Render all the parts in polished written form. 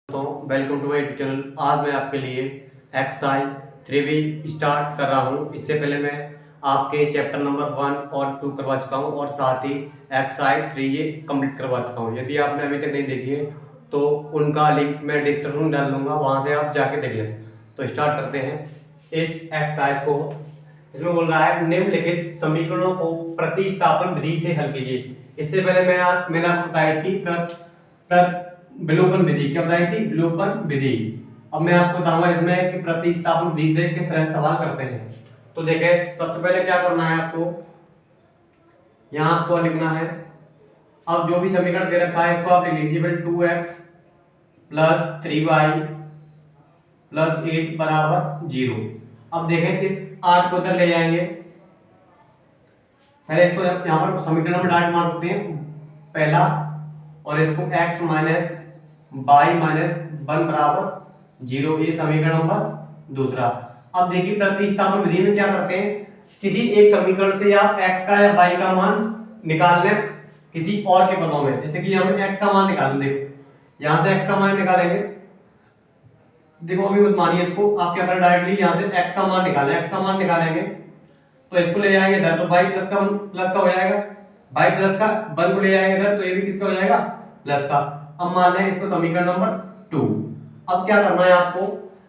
तो welcome to my YouTube channel. आज मैं आपके लिए एक्सरसाइज 3B स्टार्ट कर रहा हूँ। इससे पहले मैं आपके चैप्टर नंबर 1 और 2 करवा चुका हूँ और साथ ही एक्सरसाइज 3 ये कंप्लीट करवा चुका हूँ। यदि आपने अभी तक नहीं देखी है तो उनका लिंक मैं डिस्क्रिप्शन में डाल दूँगा, वहाँ से आप जाके देख लें। तो स्टार्ट करते हैं इस एक्सरसाइज को। इसमें बोल रहा है निम्नलिखित समीकरणों को प्रतिस्थापन विधि से हल कीजिए। इससे पहले मैंने आपको बताई थी विलोपन विधि। क्या बताई थी? विलोपन विधि। अब मैं आपको बताऊंगा इसमें कि प्रतिस्थापन विधि से किस तरह सवाल करते हैं। तो देखें, सबसे पहले क्या करना है आपको, यहां आपको लिखना है, अब जो भी समीकरण दे रखा है इसको आप लिख लीजिए। 2x प्लस 3y प्लस 8 बराबर 0। अब देखें इस 8 को इधर ले जाएंगे। पहले इसको यहां पर समीकरण में डायरेक्ट मार सकते हैं पहला, और इसको x माइनस y माइनस 1 बराबर 0, ये समीकरण नंबर दूसरा। अब देखिए प्रतिस्थापन विधि में क्या करते हैं, किसी एक समीकरण से आप x का या y का मान निकाल लें किसी और के पदों में। जैसे कि हमें x का मान निकालना, देखो यहां से x का मान निकालेंगे। देखो अभी मत मानिए इसको, आप क्या करें डायरेक्टली यहां से x का मान निकालें। x का मान निकालेंगे तो इसको ले जाएंगे इधर, तो y प्लस का हो जाएगा, y प्लस का 1 को ले जाएंगे इधर, तो ये भी किसका हो जाएगा? प्लस का। अब मान लें इसको समीकरण नंबर 2। अब क्या करना है आपको,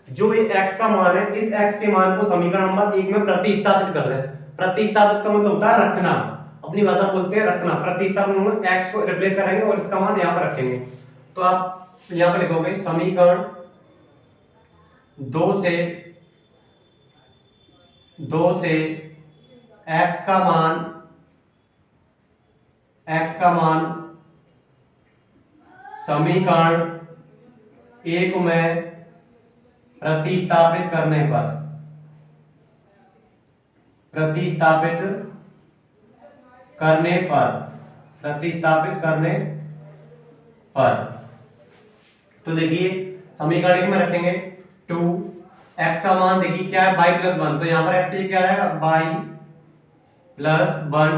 जो ये x का मान है इस x के मान को समीकरण नंबर 1 में प्रतिस्थापित कर दें। प्रतिस्थापित का मतलब होता है रखना, अपनी भाषा में बोलते हैं रखना। प्रतिस्थापन में x को रिप्लेस करेंगे और इसका मान यहां पर रखेंगे। तो आप यहां पर लिखोगे समीकरण 2 से x का मान समीकरण 1 में प्रतिस्थापित करने पर तो देखिए समीकरण 1 में रखेंगे 2, x का मान देखिए क्या है y प्लस 1, तो यहां पर x के लिए क्या आएगा y plus 1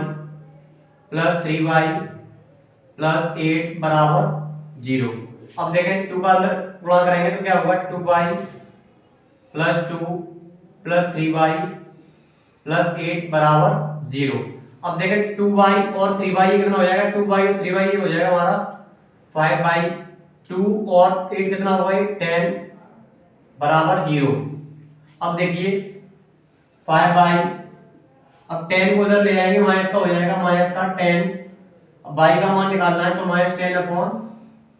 plus 3y plus 8 बराबर 0। अब देखें 2 का अंदर गुणा करेंगे तो क्या होगा 2y plus 2 plus 3y plus 8 बराबर 0। अब देखें 2y और 3y कितना हो जाएगा, 2y और 3y ये हो जाएगा हमारा 5/2 और 8 कितना होगा 10 बराबर 0। अब देखिए 5 अब 10 को उधर ले जाएंगे, माइनस का हो जाएगा, माइनस का 10। अब y का मान निकालना है तो माइनस 10/5।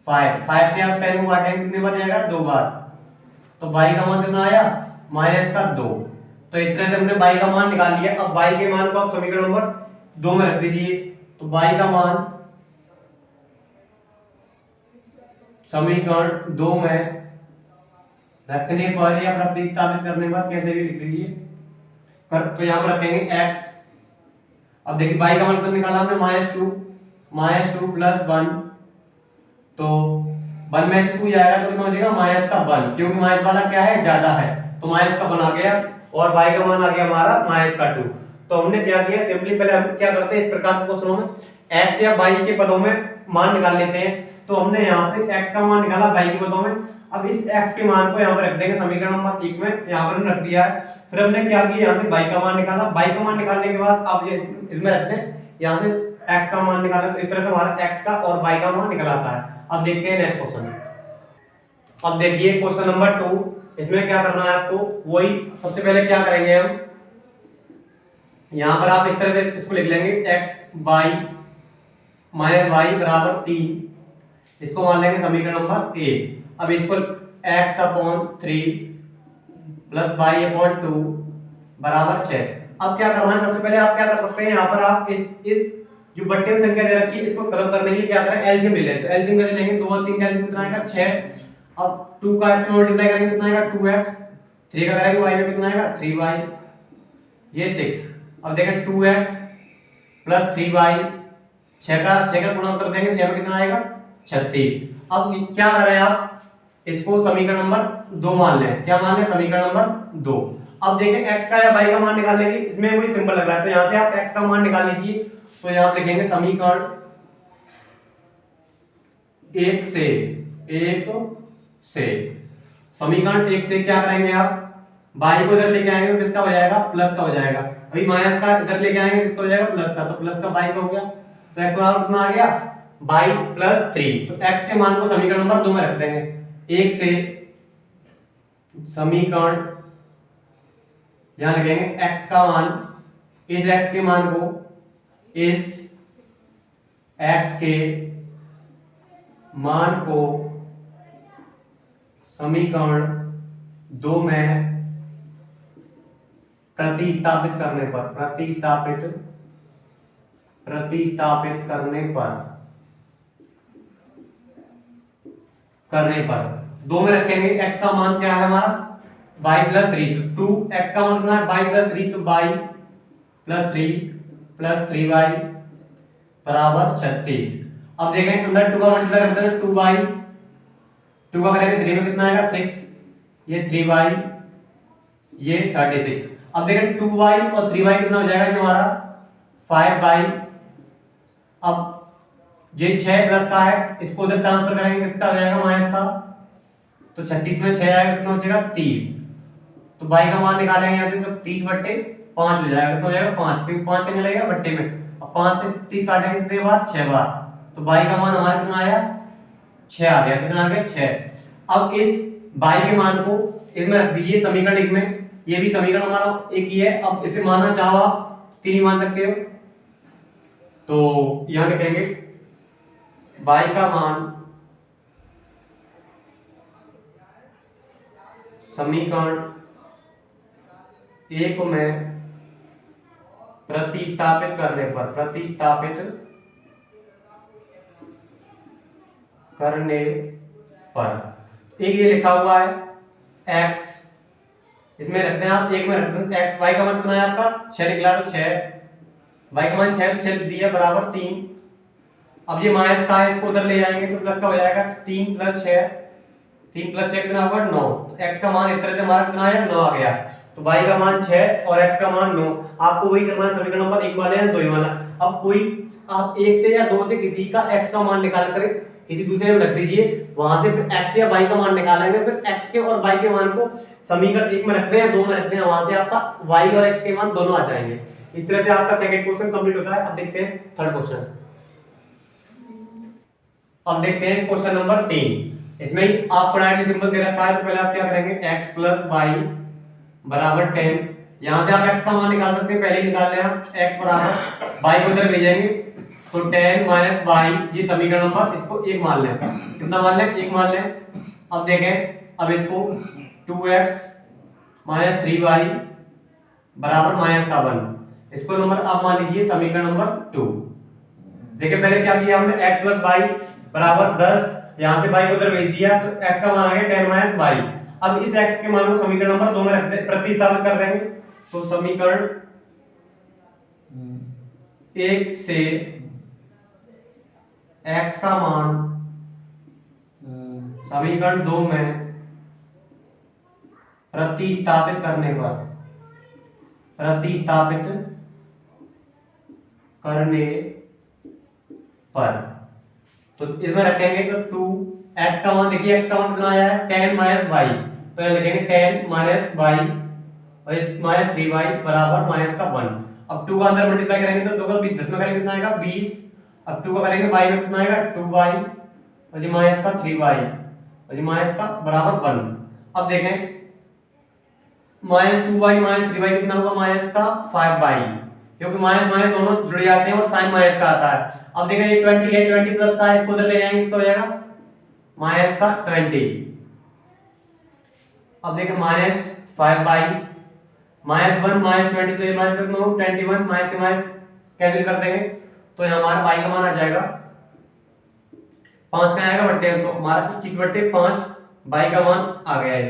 5 से आप 10 को काटेंगे कितने बार जाएगा? 2 बार। तो y का मान कितना आया? माइनस का 2। तो इस तरह से हमने y का मान निकाल लिया। अब y के मान को आप समीकरण नंबर 2 में रख दीजिए। तो y का मान समीकरण 2 में रखने पर या प्रतिस्थापित करने पर कैसे भी लिख लीजिए, तो यहां पर रखेंगे x। अब देखिए y का मान कितना निकाला हमने? -2 प्लस 1, तो 1 में से 2 जाएगा तो कितना हो जाएगा? माइनस का 1, क्योंकि माइनस वाला क्या है? ज्यादा है, तो माइनस का 1 आ गया और y का मान आ गया हमारा माइनस का 2। तो हमने क्या किया, सिंपली पहले हम क्या करते हैं इस प्रकार के क्वेश्चनों में x या y के पदों में मान निकाल लेते हैं। तो हमने यहाँ पे x का मान निकाला y के पदों में। अब इस x के मान को यहाँ पे रख देंगे समीकरण नंबर 1 में, यहाँ पर रख दिया है। फिर हमने क्या किया, यहाँ से y का मान निकाला। y का मान निकालने के बाद अब ये इसमें रखते हैं, यहाँ से x का मान निकाला, तो इस तरह से हमारा x का और y का मान निकल आता है। अब देखते हैं नेक्स्ट क्वेश्चन। अब देखिए क्वेश्चन नंबर 2, इसमें क्या करना है आपको, वही सबसे पहले क्या करेंगे हम, यहाँ पर आप इस तरह से इसको लिख लेंगे x y माइनस y बराबर 3, इसको मान लेंगे समीकरण नंबर 1। अब इसको x/3 प्लस y/2 बराबर 6। अब क्या करना है, सबसे पहले आप क्या कर सकते हैं, यहाँ पर आप इस जो बट्टे में संख्या दे रखी है इसको तलब करने के लिए क्या करें, एलसीएम ले लें। तो एलसीएम कैसे लेंगे, 2 और 3 का एलसीएम कितना आएगा? 6। अब 2 का x में मल्टीप्लाई करेंगे कितना आएगा? 2x। 3 का करेंगे y में कितना आएगा? 3y, ये 6। अब देखें 2x प्लस 3y, 6 का गुणा कर देंगे, 6 में कितना आएगा? 36। अब क्या करें आप, इसको समीकरण नंबर 2 मान लें। क्या मान लें? समीकरण नंबर 2। अब देखें x का या y का मान निकालने के लिए इसमें वही सिंपल लग रहा है, तो यहाँ से आप x का मान निकाल लीजिए। तो यहाँ आप लिखेंगे समीकरण 1 से 1 से। समीकरण 1 से क्या करेंगे आप, बाई को इधर लेके आएंगे तो किसका हो जाएगा, प्लस का हो जाएगा। अभी माइनस का इधर लेके आएंगे किसका हो जाएगा, प्लस का, तो प्लस का बाई का हो गया। तो x बराबर कितना आ गया, बाई प्लस 3। तो x के मान को समीकरण नंबर 2 में रख देंगे। 1 से समीकरण यहां लिखेंगे x का मान, इस x के मान को इस x के मान को समीकरण 2 में प्रतिस्थापित करने पर, प्रतिस्थापित करने पर 2 में रखेंगे। x का मान क्या है हमारा, बाई प्लस 3, तो 2x का मान कितना है, बाई प्लस 3, तो बाई प्लस 3 प्लस 3y बराबर 36। अब देखें अंदर 2 का मल्टीप्लाई करते हैं, 2 बाई 2 का करेंगे 3 में कितना आएगा 6, ये 3 बाई ये 36। अब देखें 2y और 3y कितना हो जाएगा, जो हमारा 5 बाई, अब ये 6 प्लस का है, इसको उधर ट्रांसफर करेंगे किसका हो जाएगा, माइनस का, तो 36 में 6 आएगा कितना हो जाएगा 30। तो बाई का मान निकालेंगे यहाँ से, तो 30/5 हो जाएगा, कितना हो जाएगा 5, क्योंकि 5 कहीं लगेगा बट्टे में। अब 5 से 30 काटेंगे कितने बार, 6 बार, तो बाई का मान हमारा कितना आया 6 आ गया, कितना आ गया 6। अब इस बाई के मान को इसमें रख दीजिए समीकरण 1 में, ये भी समीकरण हमारा एक ही है। अब इसे मानना चाहो आप 3 मान सकते हो, तो यहां लिखेंगे बाई का मान समीकरण 1 में प्रतिस्थापित करने पर एक ये लिखा हुआ है x, इसमें रखते हैं आप 1 में रखते हैं x, y का मान कितना है आपका 6 निकला, तो 6, y का मान 6 तो 6 दिया बराबर 3। अब ये माइनस का है, इसको उधर ले जाएंगे तो प्लस का हो जाएगा, 3 प्लस 6, 3 प्लस 6 कितना होगा 9। तो x का मान इस तरह से हमारा कितना आया 9 आ गया। तो y का मान 6 और x का मान 9। आपको वही करना है समीकरण नंबर 1 वाले या 2 वाला। अब कोई आप 1 से या 2 से किसी का x का मान निकाल कर किसी दूसरे में रख दीजिए, वहां से फिर x या y का मान निकालेंगे, फिर x के और y के मान को समीकरण 1 में रखते हैं 2 में रखते हैं, वहां से आपका y और x के मान दोनों आ जाएंगे। इस तरह से आपका सेकंड क्वेश्चन कंप्लीट होता है। अब देखते हैं थर्ड क्वेश्चन। अब देखते हैं क्वेश्चन नंबर 3। इसमें ही आपको डायरेक्टली सिंबल दे रखा है, तो पहले आप क्या करेंगे, x प्लस y बराबर 10। यहां से आप x का मान निकाल सकते हैं, पहले ही निकाल लें आप, x बराबर y को इधर भेजेंगे तो 10 माइनस y, ये समीकरण नंबर, इसको 1 मान लें, कितना मान लें 1 मान लें। अब देखें, अब इसको 2x माइनस 3y बराबर माइनस का 1, इसको नंबर आप मान लीजिए समीकरण नंबर 2। देखिए पहले क्या किया हमने, x प्लस y बराबर 10, यहां से y को उधर भेज दिया, तो x का मान आ गया 10 माइनस y। अब इस x के मान को समीकरण नंबर 2 में रख दे, प्रतिस्थापित कर देंगे, तो समीकरण 1 से x का मान समीकरण 2 में प्रतिस्थापित करने पर तो इसमें रखेंगे, तो 2x का मान, देखिए x का मान कितना आया है 10 माइनस y, तो यहां लिखेंगे 10 माइनस y और माइनस 3y बराबर माइनस का 1। अब 2 का अंदर मल्टीप्लाई करेंगे तो 2 का 10 में करेंगे कितना आएगा 20। अब 2 का करेंगे y में कितना आएगा 2y और ये माइनस का 3y और ये माइनस का बराबर 1। अब देखें माइनस 2y माइनस 3y कितना होगा, माइनस का 5y, क्योंकि माइनस माइनस दोनों जुड़ जाते हैं और साइन माइनस का आता है। अब देखें ये 20 है, 20 प्लस का है, इसको उधर ले जाएंगे, इसका हो जाएगा माइनस का 20। अब देखें माइनस 5y माइनस 1 माइनस 20, तो ये माइनस कितना होगा 21, माइनस से माइनस कैंसिल कर देंगे, तो यहाँ हमारा y का मान आ जाएगा 5 का आएगा बट्टे, तो हमारा 21/5 y का मान आ गया है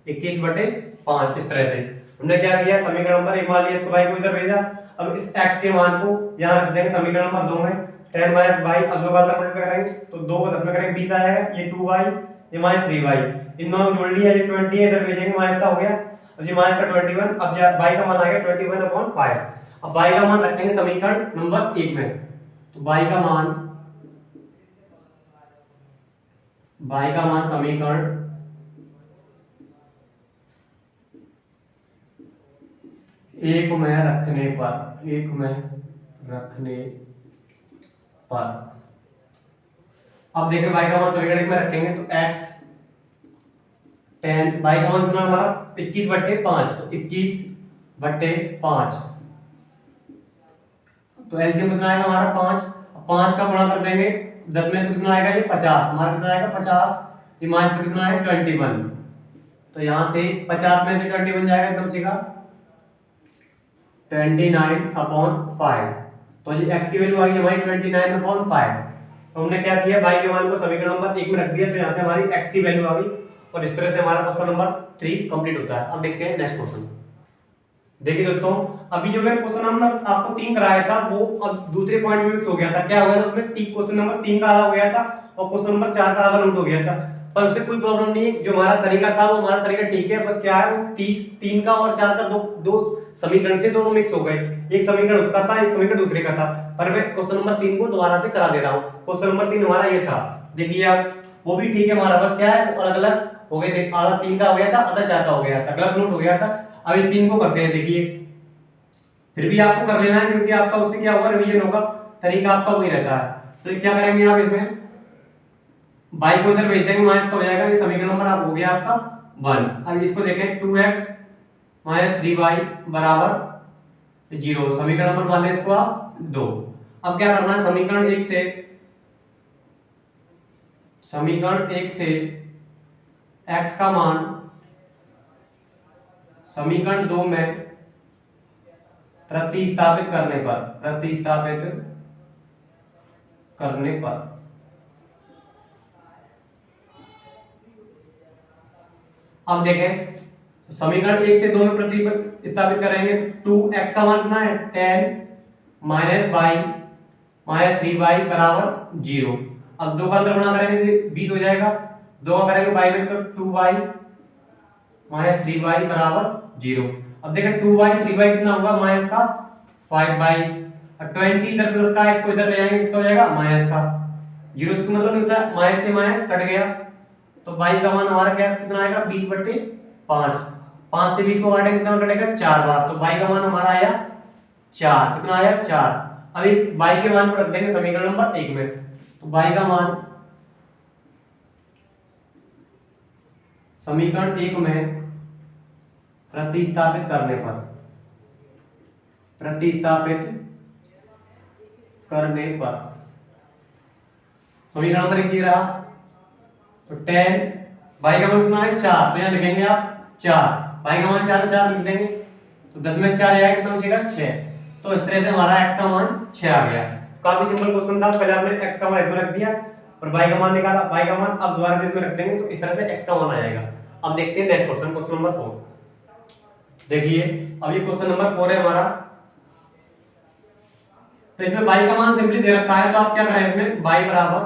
21/5। इस तरह से हमने क्या किया, समीकरण नंबर 1 मान लिया, इसको y को इधर भेजा। अब इस x के मान को यहाँ रख देंगे समीकरण नंबर 2 में, 10 माइनस y, अब 2 का अंदर मल्टीप्लाई करेंगे तो 2 को 10 में करेंगे 20 आएगा, ये 2y ये माइनस 3y, इन दोनों को जोड़ लिया, ये 20 है इधर भेजेंगे, माइनस का हो गया, अब ये माइनस का 21। अब y का मान आ गया 21/5। अब y का मान रखेंगे समीकरण नंबर 1 में, तो y का मान समीकरण एक में रखने पर, एक में रखने पर। अब देखिए y का मान समीकरण एक में रखेंगे तो x 10, y का मान कितना हमारा 21/5, तो 21/5, तो एलसीएम कितना आएगा हमारा 5। 5 का गुणा कर देंगे 10 में तो कितना आएगा ये 50, हमारा कितना आएगा 50, ये माइनस पर कितना है 21, तो यहाँ से 50 में से 21 जाएगा एकदम सीधा 29/5, तो ये x की वैल्यू आ गई हमारी 29/5। तो हमने क्या किया, y के मान को समीकरण नंबर 1 में रख दिया, तो यहाँ से हमारी x की वैल्यू आ गई, और इस तरह से हमारा क्वेश्चन नंबर 3 कंप्लीट होता है। अब देखते हैं नेक्स्ट क्वेश्चन। देखिए दोस्तों, अभी जो मैंने क्वेश्चन नंबर आपको 3 कराया था वो अब दूसरे पॉइंट में मिक्स हो गया था। क्या हो गया था उसमें, क्वेश्चन नंबर 3 का आधा हो गया था और क्वेश्चन नंबर 4 का आधा नोट हो गया था, पर उससे कोई प्रॉब्लम नहीं है। जो हमारा तरीका था वो हमारा तरीका ठीक है, बस क्या है, 3 का और 4 का दो समीकरण थे, दोनों मिक्स हो गए। एक समीकरण उसका था, एक समीकरण दूसरे का था, पर मैं क्वेश्चन नंबर 3 को दोबारा से करा दे रहा हूँ। क्वेश्चन नंबर 3 हमारा ये था, देखिए आप, वो भी ठीक है हमारा, बस क्या है अलग अलग हो गए, आधा 3 का हो गया था, आधा 4 का हो गया था, गलत नोट हो गया था। अब इस 3 को करते हैं। देखिए फिर भी आपको कर लेना है, क्योंकि आपका उससे क्या होगा, रिवीजन होगा, तरीका आपका वही रहता है। तो क्या करेंगे आप, इसमें y को इधर भेज देंगे, माइनस का हो जाएगा, ये समीकरण नंबर आप हो गया आपका 1। अब इसको देखें 2x - 3y बराबर 0, समीकरण नंबर मान लें इसको आप 2। अब क्या करना है, समीकरण 1 से x का मान समीकरण 2 में प्रतिस्थापित करने पर अब देखें, समीकरण 1 से 2 में प्रतिस्थापित करेंगे तो 2x का मान कितना है 10 - y - 3y बराबर 0। अब 2 का अंदर गुणा करेंगे तो 20 हो जाएगा, 2 का करेंगे y में तो 2y - 3y बराबर 0। अब देखें 2y 3y कितना होगा, माइनस का 5y, और 20 इधर प्लस का, इसको इधर ले जाएंगे, किसका हो जाएगा माइनस का। 0 का मतलब नहीं होता, माइनस से माइनस कट गया, तो y का मान हमारा क्या कितना आएगा 20/5, 5 से 20 को काटेंगे कितना कटेगा 4 बार, तो y का मान हमारा आया 4, कितना आया 4। अब इस y के मान को रख देंगे समीकरण नंबर 1 में, तो y का मान समीकरण 1 में प्रतिस्थापित करने पर समीकरण नंबर 1 ये रहा, तो 10 y का मान कितना है 4, तो यहाँ लिखेंगे आप 4, y का मान 4 4 लिख देंगे, तो 10 में से 4 आएगा कितना बचेगा 6। तो इस तरह से हमारा x का मान 6 आ गया। काफी सिंपल क्वेश्चन था, पहले हमने x का मान इसमें रख दिया और y का मान निकाला, y का मान अब दोबारा से इसमें रख देंगे, तो इस तरह से x का मान आ जाएगा। अब देखते हैं नेक्स्ट क्वेश्चन, क्वेश्चन नंबर 4। देखिए अब ये क्वेश्चन नंबर 4 है हमारा, तो इसमें y का मान सिंपली दे रखा है, तो आप क्या करें, इसमें y बराबर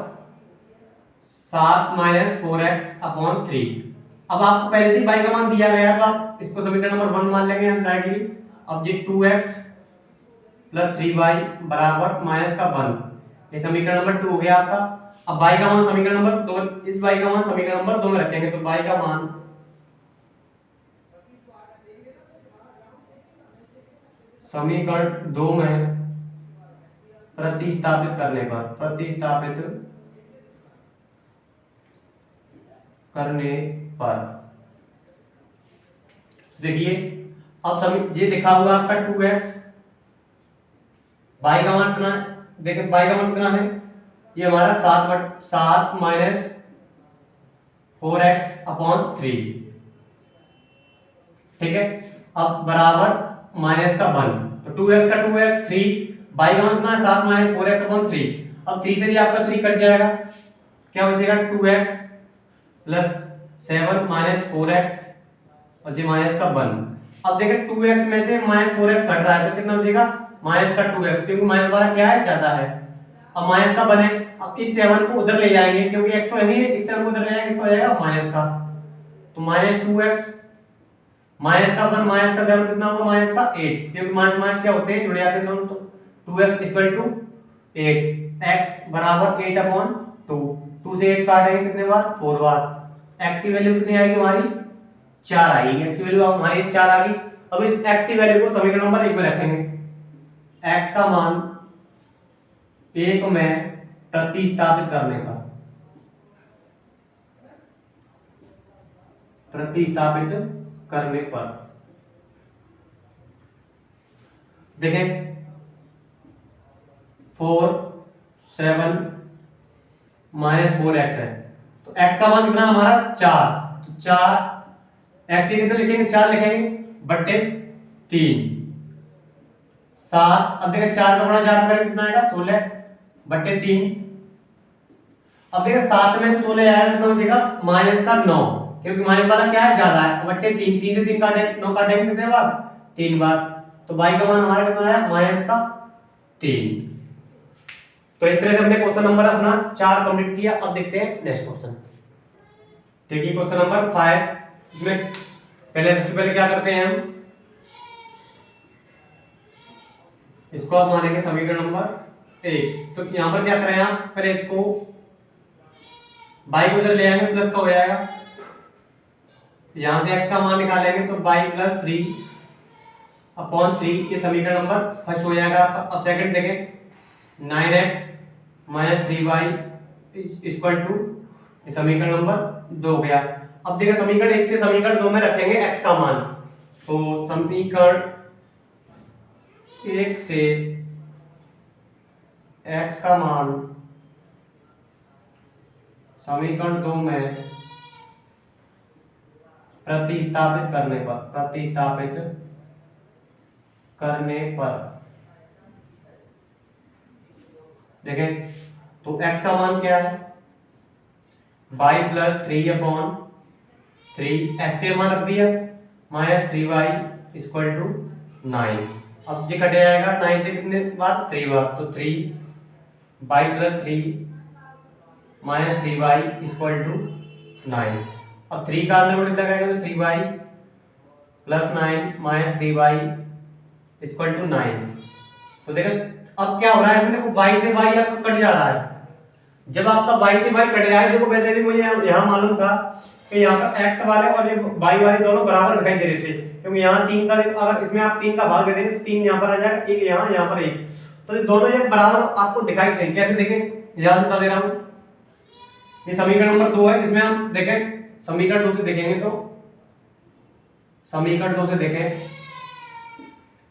7 - 4x/3। अब आपको पहले से y का मान दिया गया है, तो आप इसको समीकरण नंबर 1 मान लेंगे डायरेक्टली। अब ये 2x + 3y बराबर माइनस का 1, ये समीकरण नंबर 2 हो गया आपका। अब y का मान समीकरण नंबर 2, इस y का मान समीकरण नंबर 2 में रखेंगे, तो y का मान समीकरण 2 में प्रतिस्थापित करने पर देखिए अब ये लिखा हुआ आपका 2x, y का मान कितना है, देखिए y का मान कितना है, ये हमारा 7 - 4x/3, ठीक है। अब बराबर माइनस का 1, तो 2x का 2x 3, y का मान कितना है 7 - 4x/3। अब 3 से ही आपका 3 कट जाएगा, क्या बचेगा 2x + 7 - 4x और जी माइनस का 1। अब देखिए 2x में से -4x घट रहा है, तो कितना बचेगा माइनस का 2x, क्योंकि माइनस वाला क्या है ज्यादा है। अब माइनस का 1 है, अब इस 7 को उधर ले जाएंगे, क्योंकि x तो है नहीं है, इस 7 को उधर ले जाएंगे, इसका हो जाएगा माइनस का, तो -2x माइनस का 1 माइनस का 7 कितना होगा माइनस का 8, क्योंकि माइनस माइनस क्या होते हैं जुड़ जाते हैं दोनों, तो 2x = 8, x बराबर 8/2, 2 से 8 काटेंगे कितने बार 4 बार, x की वैल्यू कितनी आएगी हमारी 4 आएगी, x की वैल्यू हमारी 4 आ गई। अब इस x की वैल्यू को समीकरण नंबर 1 में रखेंगे। x का मान 1 में प्रतिस्थापित करने पर, देखें 4 7 माइनस 4x है, तो x का मान कितना हमारा 4, तो 4 x के कितने लिखेंगे 4 लिखेंगे बट्टे 3 7। अब देखिए 4 का गुणा 4 पर कितना आएगा 16 बट्टे 3। अब देखिए 7 में से 16 आएगा कितना बचेगा माइनस का 9, क्योंकि माइनस वाला क्या है ज्यादा है, बट्टे 3 3 से 3 काटे 9 काटेंगे कितने बार 3 बार, तो y का मान हमारा कितना आया माइनस का 3। तो इस तरह से हमने क्वेश्चन नंबर अपना 4 कंप्लीट किया। अब देखते हैं नेक्स्ट क्वेश्चन। देखिए क्वेश्चन नंबर 5, इसमें सबसे पहले क्या करते हैं हम, इसको आप मानेंगे समीकरण नंबर 1। तो यहां पर क्या करें आप, पहले इसको y को इधर ले आएंगे, प्लस का हो जाएगा, यहां से x का मान निकालेंगे तो y प्लस 3/3, ये समीकरण नंबर फर्स्ट हो जाएगा। अब सेकंड देखें 9x minus 3y equal to, ये समीकरण नंबर 2 हो गया। अब देखिए समीकरण 1 से समीकरण 2 में रखेंगे x का मान, तो समीकरण 1 से x का मान समीकरण 2 में प्रतिस्थापित करने पर देखें, तो x का मान क्या है y प्लस 3/3, x के मान रख दिया माइनस 3y इक्वल टू 9। अब ये कटे जाएगा 9 से कितने बार 3 बार, तो 3y plus 3 minus 3y equal to 9। अब 3 का अंदर मल्टीप्लाई करेंगे तो 3y plus 9 minus 3y equal to 9। तो देखो अब क्या हो रहा है इसमें, देखो y से y आपका कट जा रहा है। जब आपका y से y कट जाए, देखो वैसे भी मुझे यहाँ मालूम था कि यहाँ पर x वाले और ये y वाले दोनों बराबर दिखाई दे रहे थे, क्योंकि यहाँ 3 का, अगर इसमें आप 3 का भाग दे देंगे तो 3 यहाँ पर आ जाएगा, 1 यहाँ पर 1, तो ये दोनों जब बराबर आपको दिखाई देंगे। कैसे देखें, यहाँ से बता दे रहा हूँ, ये समीकरण नंबर 2 है, इसमें हम देखें समीकरण 2 से देखेंगे, तो समीकरण 2 से देखें,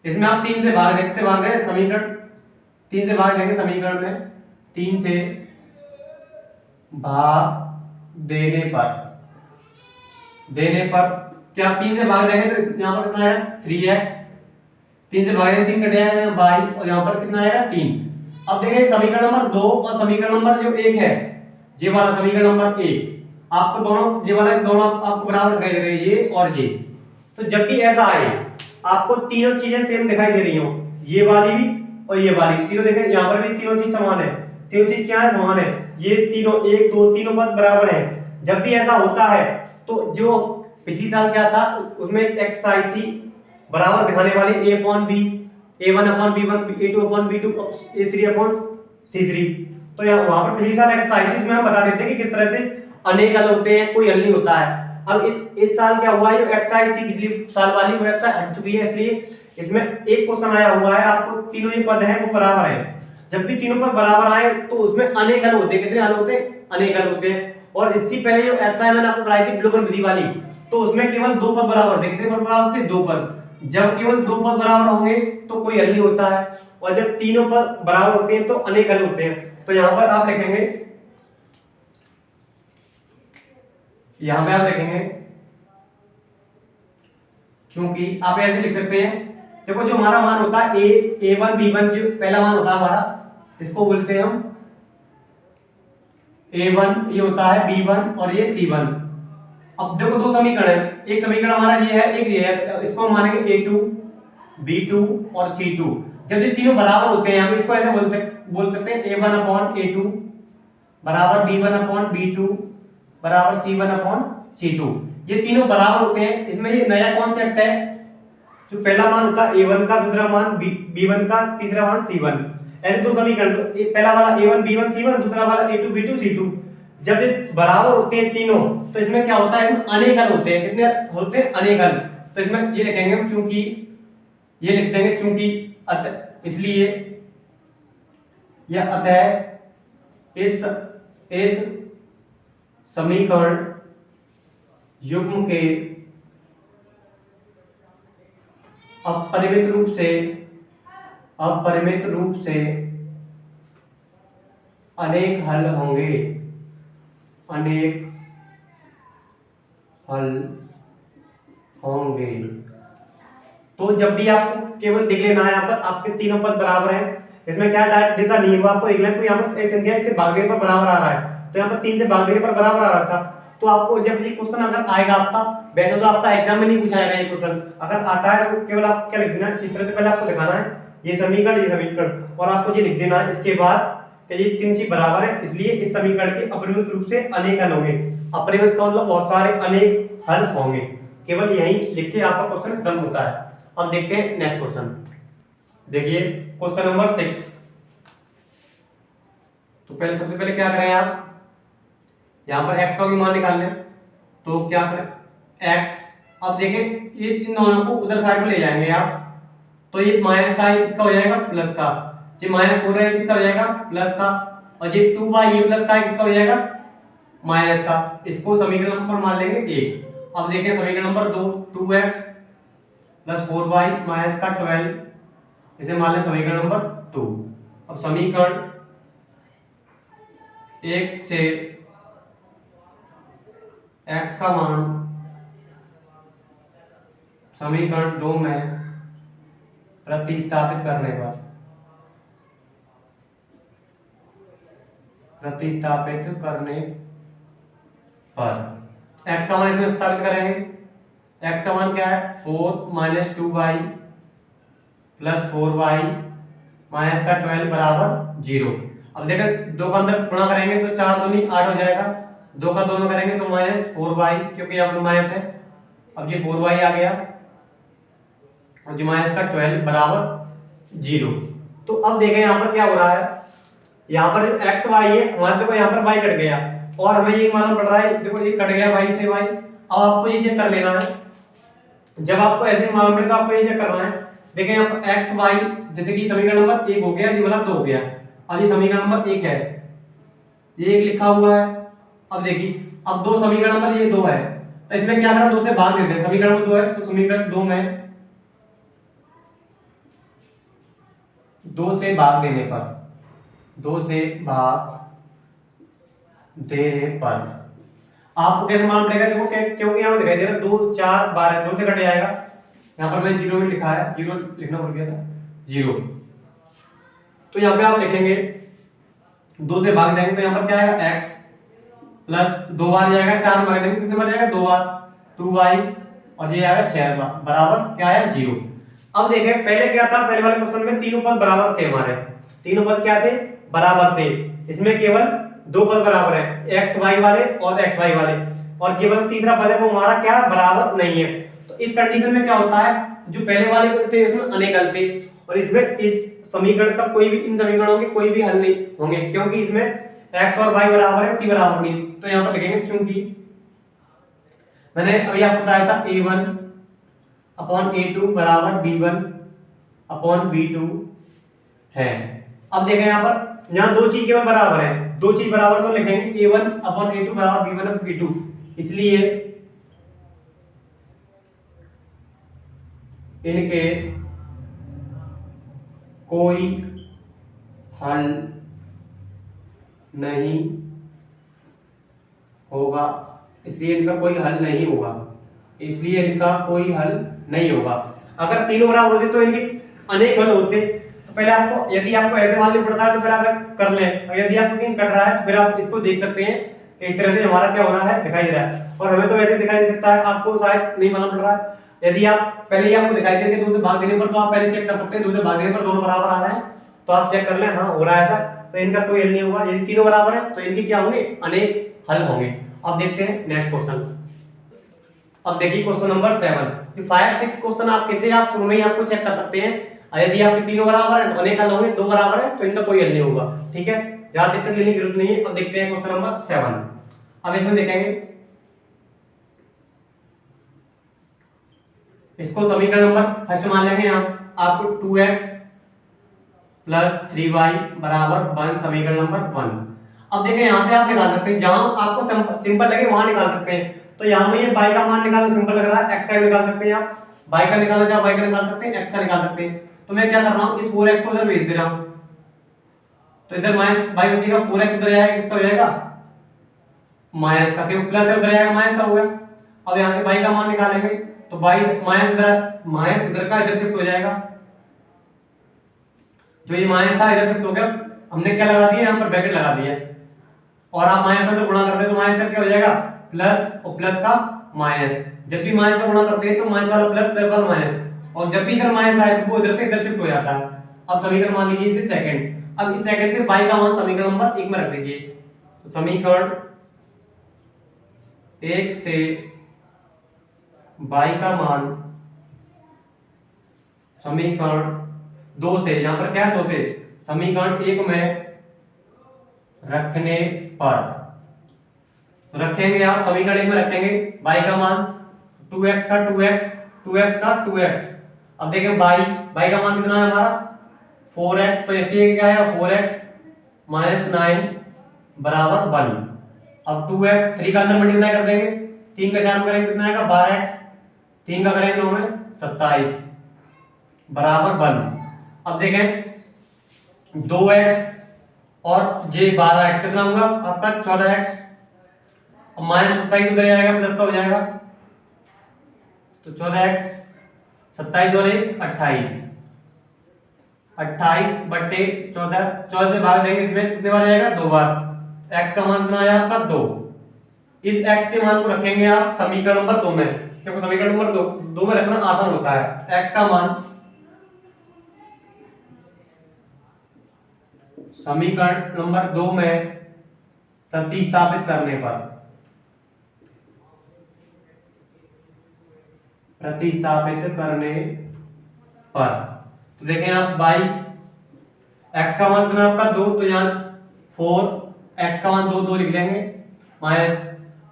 इसमें आप 3 से भाग दें, समीकरण 3 से भाग देंगे, समीकरण में 3 से भाग देने पर क्या 3 से भाग देंगे तो यहाँ पर कितना आएगा 3x, 3 से भाग देंगे 3 कट जाएगा y, और यहाँ पर कितना आएगा 3। अब देखिए समीकरण नंबर 2 और समीकरण नंबर जो 1 है, ये वाला समीकरण नंबर 1, आपको दोनों ये वाला दोनों आपको बराबर दिखाई दे रहे हैं, ये और ये। तो जब भी ऐसा आए आपको तीनों चीजें सेम दिखाई दे रही हो, ये वाली भी और ये वाली, तीनों देखें यहाँ पर भी तीनों चीज समान है, तीनों चीज क्या है समान है, ये तीनों 1 2 तीनों पद बराबर है। जब भी ऐसा होता है तो जो पिछली साल क्या था उसमें एक एक्सरसाइज थी बराबर दिखाने वाली, a/b, a1/b1, a2/b2, a3/c3, तो यहाँ वहां पर पिछली साल एक्सरसाइज थी, उसमें हम बता देते हैं कि किस तरह से अनेक हल होते हैं, कोई हल नहीं होता है। अब इस साल क्या हुआ है, जो एक्सरसाइज थी पिछली साल वाली वो एक्सरसाइज हट चुकी है, इसलिए इसमें एक क्वेश्चन आया हुआ है, आपको तीनों ही पद हैं वो बराबर है। जब भी तीनों पद बराबर आए तो उसमें अनेक हल होते हैं, कितने हल होते हैं अनेक हल होते हैं। और इससे पहले जो एक्सरसाइज मैंने आपको कराई थी विलोपन विधि वाली, तो उसमें केवल 2 पद बराबर थे, कितने पद बराबर थे 2 पद। जब केवल 2 पद बराबर होंगे तो कोई हल नहीं होता है, और जब तीनों पद बराबर होते हैं तो अनेक हल होते हैं। तो यहाँ पर आप लिखेंगे, यहाँ पे आप लिखेंगे, चूंकि आप ऐसे लिख सकते हैं, देखो जो हमारा मान होता है a1 b1, जो पहला मान होता है हमारा, इसको बोलते हैं हम a1, ये होता है b1 और ये c1। अब देखो दो समीकरण है, एक समीकरण हमारा ये है, एक ये है, तो इसको मानेंगे a2 b2 और c2। जब ये तीनों बराबर होते हैं हम इसको ऐसे बोल सकते हैं a1/a2 बराबर b1/b2 बराबर c1/c2। ये तीनों बराबर होते हैं। इसमें ये नया कॉन्सेप्ट है, जो पहला मान होता है a1 का, दूसरा मान b1 का, तीसरा मान c1। ऐसे दो समीकरण, तो पहला वाला a1 b1 c1, दूसरा वाला a2 b2 c2। जब ये बराबर होते हैं तीनों, तो इसमें क्या होता है, इसमें अनेक हल होते हैं। कितने होते हैं अनेक हल। तो इसमें ये लिखेंगे हम चूंकि, ये लिख देंगे चूंकि, अतः, इसलिए यह अतः इस समीकरण युग्म के अपरिमित रूप से अनेक हल होंगे, अनेक हल होंगे। तो जब भी आपको केवल देख लेना है यहाँ पर आपके तीनों पद बराबर हैं, इसमें क्या डायरेक्ट देता नहीं हुआ, आपको देख लेना कोई यहाँ पर एक संख्या इससे भाग देने पर बराबर आ रहा है, तो यहाँ पर 3 से भाग देने पर बराबर आ रहा था। तो आपको जब ये क्वेश्चन अगर आएगा आपका, वैसे तो आपका एग्जाम में नहीं पूछाएगा ये क्वेश्चन, अगर आता है तो केवल आप क्या लिख देना, इस तरह से पहले आपको दिखाना है ये समीकरण, और आपको ये लिख देना है इसके बाद कि ये 3 चीज बराबर है, इसलिए इस समीकरण के अपरिमित रूप से अनेक हल होंगे। अपरिमित का मतलब बहुत सारे अनेक हल होंगे, केवल यही लिख के आपका क्वेश्चन खत्म होता है। अब देखते हैं नेक्स्ट क्वेश्चन। देखिए क्वेश्चन नंबर 6। तो पहले सबसे पहले क्या करें आप, यहाँ पर x का भी मान निकाल लें, तो क्या करें x, अब देखें ये इन दोनों को उधर साइड में ले जाएंगे आप, तो ये माइनस का है इसका हो जाएगा प्लस का, ये -4 है इसका हो जाएगा प्लस का, और ये 2y ये प्लस का है इसका हो जाएगा माइनस का। इसको समीकरण नंबर मान लेंगे 1। अब देखें समीकरण नंबर 2, 2x + 4y - का 12, इसे मान लें समीकरण नंबर 2। अब समीकरण 1 से x का मान समीकरण 2 में प्रतिस्थापित करने पर x का मान इसमें स्थापित करेंगे। x का मान क्या है, 4 - 2y + 4y - का 12 बराबर 0। अब देखें 2 का अंदर गुणा करेंगे तो 4 दूनी 8 हो जाएगा, 2 का 2 में करेंगे तो -4y, क्योंकि यहाँ पर माइनस है। अब ये 4y आ गया और जो माइनस का 12 बराबर 0। तो अब देखें यहाँ पर क्या हो रहा है, यहाँ पर x y है, हमारे देखो यहाँ पर y कट गया और हमें ये मालूम पड़ रहा है, देखो ये कट गया y से y। अब आपको ये चेक कर लेना है, जब आपको ऐसे मालूम पड़े तो आपको ये चेक करना है। देखें यहाँ पर x y, जैसे कि समीकरण नंबर 1 हो गया, ये वाला 2 हो गया, अब ये समीकरण नंबर 1 है, ये 1 लिखा हुआ है। अब देखिए अब 2 समीकरण नंबर ये 2 है, तो इसमें क्या करें, 2 से भाग देते हैं, समीकरण नंबर 2 है तो समीकरण 2 में 2 से भाग देने पर आपको कैसे मालूम पड़ेगा, देखो क्योंकि यहाँ दिखाई दे रहा है 2 4 12, 2 से कट जाएगा, यहाँ पर मैंने 0 में लिखा है, 0 लिखना भूल गया था, 0। तो यहाँ पे आप लिखेंगे 2 से भाग देंगे तो यहाँ पर क्या आएगा x प्लस 2 बार जाएगा, 4 में भाग देंगे कितने बार जाएगा 2 बार, 2y, और ये आएगा 6 बार बराबर क्या है 0। अब देखें पहले क्या था, पहले वाले क्वेश्चन में तीनों पद बराबर थे, हमारे तीनों पद क्या थे, बराबर थे। इसमें केवल 2 पद बराबर है, x y वाले और x y वाले, और केवल तीसरा पद है वो हमारा क्या बराबर नहीं है। तो इस कंडीशन में क्या होता है, जो पहले वाले थे उसमें अनेक हल थे, और इसमें इस समीकरण का कोई भी, इन समीकरणों के कोई भी हल नहीं होंगे, क्योंकि इसमें x और y बराबर है, c बराबर नहीं। तो यहाँ पर लिखेंगे चूंकि मैंने अभी आपको बताया था a1/a2 बराबर b1/b2 है। अब देखें यहाँ पर, यहाँ 2 चीज केवल बराबर है, 2 चीज बराबर तो लिखेंगे a1/a2 बराबर b1/b2, इसलिए इनके कोई हल नहीं होगा, इसलिए इनका कोई हल नहीं होगा, इसलिए इनका कोई हल नहीं होगा। अगर तीनों बराबर होते तो इनके अनेक हल होते। तो पहले आपको, यदि आपको ऐसे मान लेना पड़ता है तो फिर आप कर लें, और यदि आपको कहीं कट रहा है तो फिर आप इसको देख सकते हैं कि इस तरह से हमारा क्या हो रहा है, दिखाई दे रहा है, और हमें तो वैसे दिखाई दे सकता है, आपको शायद नहीं मालूम पड़ रहा है। यदि आप पहले ही आपको दिखाई दे कि 2 से भाग देने पर, तो आप पहले चेक कर सकते हैं 2 से भाग देने पर दोनों बराबर आ रहे हैं, तो आप चेक कर लें हाँ हो रहा है ऐसा, तो इनका कोई हल नहीं होगा। यदि तीनों बराबर है तो इनके क्या होंगे, अनेक हल होंगे। अब देखते हैं नेक्स्ट क्वेश्चन। अब देखिए क्वेश्चन नंबर 7। 5 6 क्वेश्चन आप कहते हैं, आप शुरू में ही आपको चेक कर सकते हैं, यदि आपके तीनों बराबर है तो अनेक हल होंगे, 2 बराबर है तो इनका कोई हल नहीं होगा, ठीक है, ज्यादा दिक्कत लेने की जरूरत नहीं है। अब देखते हैं क्वेश्चन नंबर 7। अब इसमें देखेंगे इसको समीकरण नंबर फर्स्ट मान लेंगे यहाँ आपको 2x प्लस 3y बराबर 1 समीकरण नंबर 1। अब देखिए यहाँ से आप निकाल सकते हैं, जहां आपको सिंपल लगे वहां निकाल सकते हैं। तो यहाँ में ये y का मान निकालना सिंपल लग रहा है, x का भी निकाल सकते हैं आप, y का निकालना चाहे y का निकाल सकते हैं, x का निकाल सकते हैं। तो मैं क्या कर रहा हूँ, इस 4x को उधर भेज दे रहा हूँ, तो इधर माइनस y बचेगा, 4x उधर जाएगा, किसका हो जाएगा माइनस का, क्योंकि प्लस उधर जाएगा माइनस का हो गया। अब यहाँ से y का मान निकालेंगे तो y माइनस इधर का इधर शिफ्ट हो जाएगा, जो ये माइनस था इधर शिफ्ट हो गया, हमने क्या लगा दिया यहाँ पर ब्रैकेट लगा दिया, और आप माइनस का गुणा करते हैं तो माइनस का क्या हो जाएगा प्लस, और प्लस का माइनस। जब भी माइनस का गुणा करते हैं तो माइनस वाला प्लस, प्लस वाला माइनस, और जब भी इधर माइनस आए तो वो इधर से इधर शिफ्ट हो जाता है। अब समीकरण मान लीजिए इसे सेकंड, अब इस सेकंड से y का मान समीकरण नंबर 1 में रख दीजिए, तो समीकरण 1 से y का मान समीकरण 2 से, यहां पर क्या है 2 से समीकरण 1 में रखने पर, तो रखेंगे आप समीकरण 1 में रखेंगे y का मान 2x का 2x, 2x का 2x। अब देखें y का मान कितना है हमारा 4x, तो इसलिए क्या है 4x माइनस 9 बराबर 1। अब 2x 3 का अंदर मल्टीप्लाई कर देंगे, 3 का 4 में करेंगे कितना आएगा 12x, 3 का करेंगे 9 में 27 बराबर 1। अब देखें 2x और ये 12x कितना हुआ आपका 14x, अब माइनस 27 उधर जाएगा प्लस का हो जाएगा, तो 14x 27 और 1 28, 28 बट्टे 14, 14 से भाग देंगे इसमें कितने बार जाएगा 2 बार, x का मान कितना आया आपका 2। इस x के मान को रखेंगे आप समीकरण नंबर 2 में, क्योंकि समीकरण नंबर 2 में रखना आसान होता है। x का मान समीकरण नंबर 2 में प्रतिस्थापित करने पर, तो देखें आप x का मान कितना आपका 2, तो यहाँ 4, x का मान 2 2 लिख लेंगे माइनस,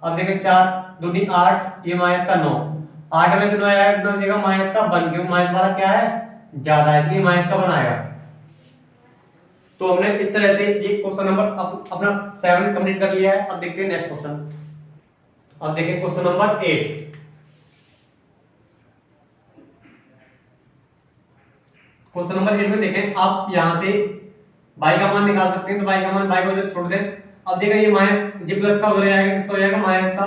अब देखें 4 2 8, ये माइनस का 9, 8 में से 9 आएगा कितना बचेगा माइनस का 1, क्योंकि माइनस वाला क्या है ज्यादा है, इसलिए माइनस का 1 आएगा। तो हमने इस तरह से ये क्वेश्चन नंबर अपना 7 कंप्लीट कर लिया है। अब देखते हैं नेक्स्ट क्वेश्चन। अब देखें क्वेश्चन नंबर 8। क्वेश्चन नंबर 8 में देखें आप यहां से y का मान निकाल सकते हैं, तो y का मान y को इधर छोड़ दें। अब देखें ये माइनस जी प्लस का उधर जाएगा, किसका हो जाएगा माइनस का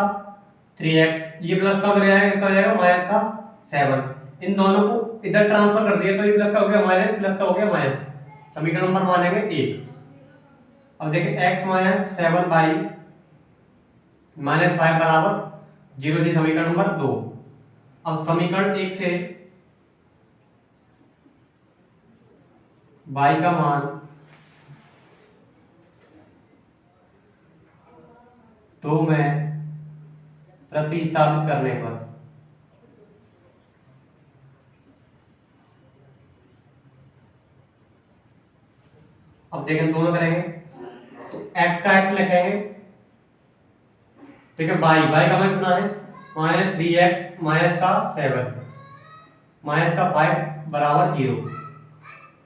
3x, ये प्लस का उधर जाएगा, किसका हो जाएगा माइनस का 7। इन दोनों को इधर ट्रांसफर कर दिया तो ये प्लस का हो गया माइनस, प्लस का हो गया माइनस, समीकरण नंबर मानेंगे 1। अब देखिए x माइनस 7 बाई माइनस 5 बराबर 0 से समीकरण नंबर 2। अब समीकरण 1 से y का मान 2 में प्रतिस्थापित करने पर, अब देखें दोनों करेंगे तो x का x लिखेंगे, ठीक है y का मान कितना है माइनस 3x माइनस का 7 माइनस का 5 बराबर 0।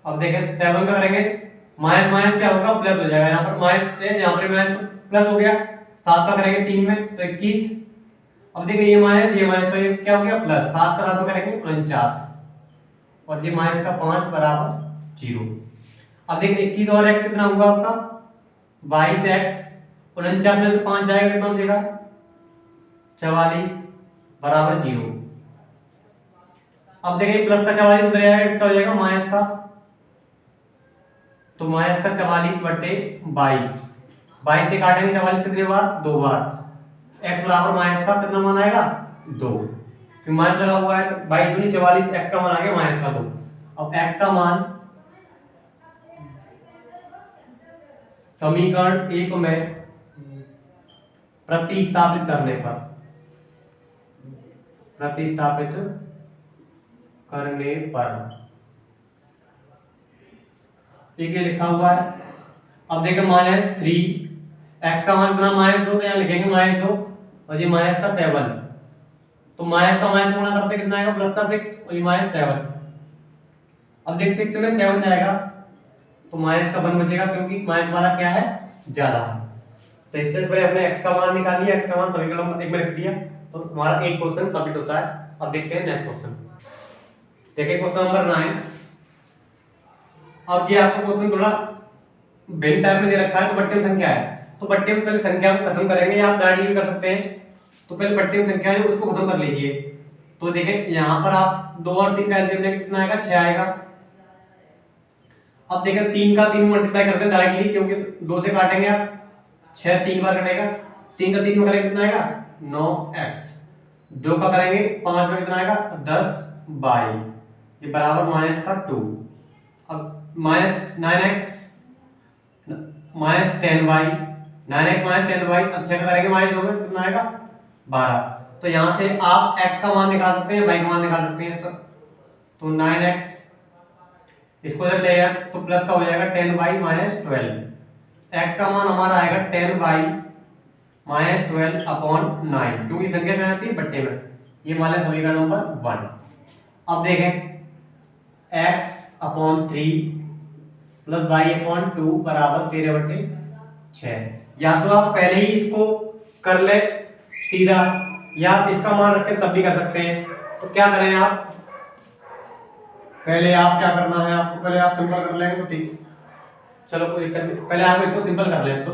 अब देखें 7 का करेंगे माइनस माइनस क्या होगा प्लस हो जाएगा, यहाँ पर माइनस है यहाँ पर माइनस तो प्लस हो गया। 7 का करेंगे 3 में तो 21। अब देखिए ये माइनस तो ये क्या हो गया प्लस, 7 का 7 में करेंगे 49 और ये माइनस का 5 बराबर 0। अब देखिए 21 और x कितना हुआ आपका 22x, 49 में से 5 जाएगा कितना बचेगा 44 बराबर 0। अब देखिए प्लस का 44 उधर जाएगा, किसका हो जाएगा माइनस का, तो माइनस का 44 बट्टे 22, 22 से काटेंगे 44 कितने बार 2 बार, x बराबर माइनस का कितना मान आएगा 2, क्योंकि माइनस लगा हुआ है तो 22 दूनी 44, x का मान आ गया माइनस का 2। अब x का मान समीकरण 1 में प्रतिस्थापित करने पर, ठीक है लिखा हुआ है। अब देखिए माइनस 3, x का मान कितना माइनस 2, तो यहाँ लिखेंगे माइनस 2 और ये माइनस का 7, तो माइनस का माइनस गुणा करते कितना आएगा, प्लस का 6 और ये माइनस 7। अब देख 6 में 7 जाएगा तो माइनस का 1 बचेगा, क्योंकि माइनस वाला क्या है, ज्यादा है। तो इससे पहले हमने x का मान निकाल लिया, x का मान समीकरण नंबर 1 में रख दिया, तो हमारा एक क्वेश्चन कंप्लीट होता है। अब देखते हैं नेक्स्ट क्वेश्चन। देखिए क्वेश्चन नंबर 9। अब ये आपको क्वेश्चन थोड़ा भिन्न टाइप में दे रखा है। तो बट्टे में संख्या है, तो बट्टे में पहले संख्या को खत्म करेंगे, या आप डायरेक्टली भी कर सकते हैं। तो पहले बट्टे में संख्या है उसको खत्म कर लीजिए। तो देखें यहाँ पर आप 2 और 3 का एलसीएम लेंगे, कितना आएगा, 6 आएगा। अब देखें 3 का 3 मल्टीप्लाई करते हैं डायरेक्टली, क्योंकि 2 से काटेंगे आप, 6 3 बार कटेगा, 3 का 3 में करेंगे कितना आएगा, 9x। 2 का करेंगे 5 में कितना आएगा, 10y, ये बराबर माइनस का 2। अब minus 9x minus 10y, 9x minus 10y, अच्छे का करेंगे माइनस 2 में कितना आएगा, 12। तो यहाँ से आप x का मान निकाल सकते हैं, y का मान निकाल सकते हैं। तो 9x इसको जब ले आए तो प्लस का हो जाएगा 10y माइनस 12। x का मान हमारा आएगा 10y माइनस 12 अपॉन 9, क्योंकि संख्या में आती है बट्टे में। ये मान लें समीकरण नंबर 1। अब देखें x upon 3 plus y upon 2 बराबर 13/6। या तो आप पहले ही इसको कर ले सीधा, या आप इसका मान रख के तब भी कर सकते हैं। तो क्या करें आप, पहले आप क्या करना है, आपको पहले आप सिंपल कर लेंगे तो ठीक, चलो कोई दिक्कत नहीं, पहले आप इसको सिंपल कर लें। तो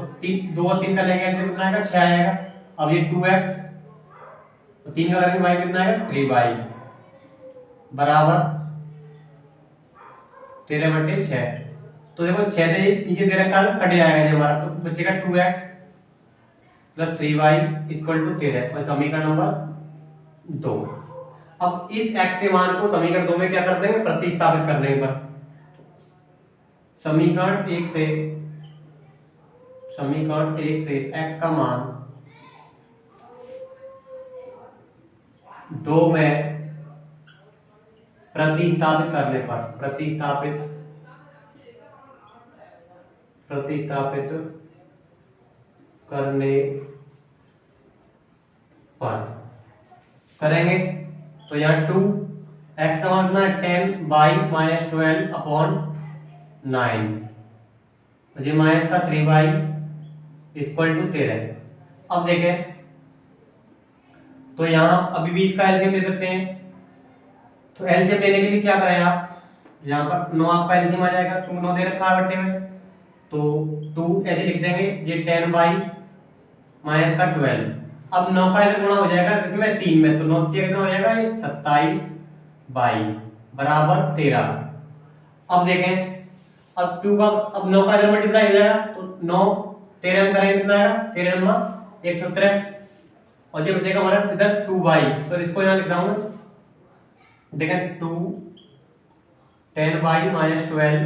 2 और 3 का लेंगे तो कितना आएगा, 6 आएगा। अब ये 2x, तो 3 का करेंगे y कितना आएगा, 3y बराबर 13/6। तो देखो 6 से नीचे दे रखा है, कट जाएगा ये हमारा, तो बचेगा 2x plus 3y equal to 13, और समीकरण नंबर 2। अब इस x के मान को समीकरण 2 में क्या कर देंगे, प्रतिस्थापित कर देंगे पर समीकरण 1 से x का मान 2 में प्रतिस्थापित करने पर, प्रतिस्थापित करने पर करेंगे। तो यहाँ 2x का मान कितना है, 10y माइनस 12 अपॉन 9, तो ये माइनस का 3y इक्वल टू 13। अब देखें तो यहाँ अभी भी इसका एलसीएम ले सकते हैं। तो एलसीएम लेने के लिए क्या करें आप, यहाँ पर 9 आपका एलसीएम आ जाएगा, क्योंकि 9 दे रखा है बट्टे में। तो 2 ऐसे लिख देंगे, ये 10y माइनस का 12। अब 9 का इधर गुणा हो जाएगा किसमें, 3 में, तो 9 कितना हो जाएगा, ये 27y बराबर 13। अब देखें अब 2 का, अब 9 का इधर मल्टीप्लाई हो जाएगा, तो 9 13 में करेंगे कितना आएगा, 13 में 117, और ये बचेगा हमारा इधर 2y। तो इसको यहाँ लिख रहा हूँ, देखें 2 10y माइनस 12,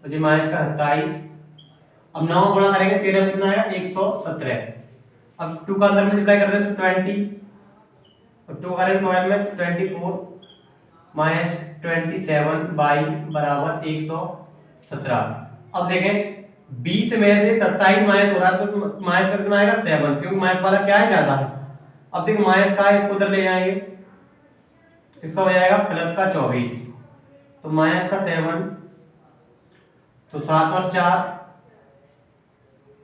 तो ये माइनस का 27। अब 9 गुणा करेंगे 13 में कितना आएगा, 117। अब 2 का अंदर मल्टीप्लाई कर दें तो 20, और 2 करेंगे 12 में तो 24 माइनस 27y बराबर 117। अब देखें 20 में से 27 माइनस हो रहा है, तो माइनस का कितना आएगा, 7, क्योंकि माइनस वाला क्या है, ज्यादा है। अब देखो माइनस का है, इसको उधर ले जाएंगे, इसका हो जाएगा प्लस का 24, तो माइनस का 7, तो 7 और 4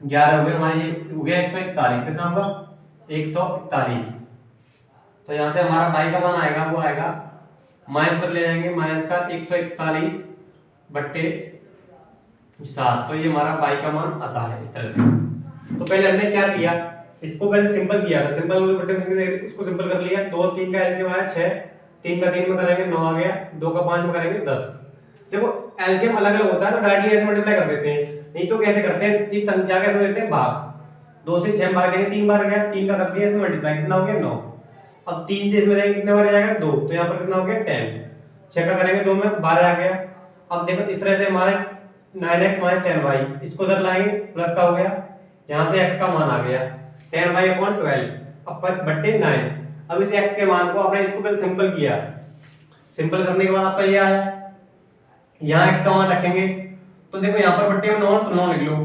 11 हो गए हमारे, हो गया 141। कितना होगा, 141। तो यहाँ से हमारा y का मान आएगा, वो आएगा माइनस पर ले जाएंगे, माइनस का 141 बट्टे 7। तो ये हमारा y का मान आता है इस तरह से। तो पहले हमने क्या किया, इसको पहले सिंपल किया था, सिंपल बट्टे उसको सिंपल कर लिया। 2 और 3 का एलसीएम आया 6, 3 का 3 में करेंगे 9 आ गया, 2 का 5 में करेंगे 10। देखो एलसीएम अलग अलग होता है, तो डायरेक्टली ऐसे मल्टीप्लाई कर देते हैं, नहीं तो कैसे करते हैं, इस संख्या का समझ लेते हैं भाग। 2 से 6 भाग देंगे, 3 बार गया, 3 का कर दिया इसमें मल्टीप्लाई, कितना हो गया 9। अब 3 से इसमें देंगे कितने बार आ जाएगा, 2, तो यहाँ पर कितना हो गया 10। 6 का करेंगे 2 में 12 आ गया। अब देखो इस तरह से हमारे 9x माइनस 10y, इसको उधर लाएंगे, प्लस का हो गया, यहाँ से x का मान आ गया 10y अपॉन 12, अब बट्टे 9। अब इस x के मान को आपने इसको पहले सिंपल किया, सिंपल करने के बाद आपका ये आया, यहाँ x का मान रखेंगे, तो देखो यहाँ पर बट्टे में 9 तो 9 लिख लो।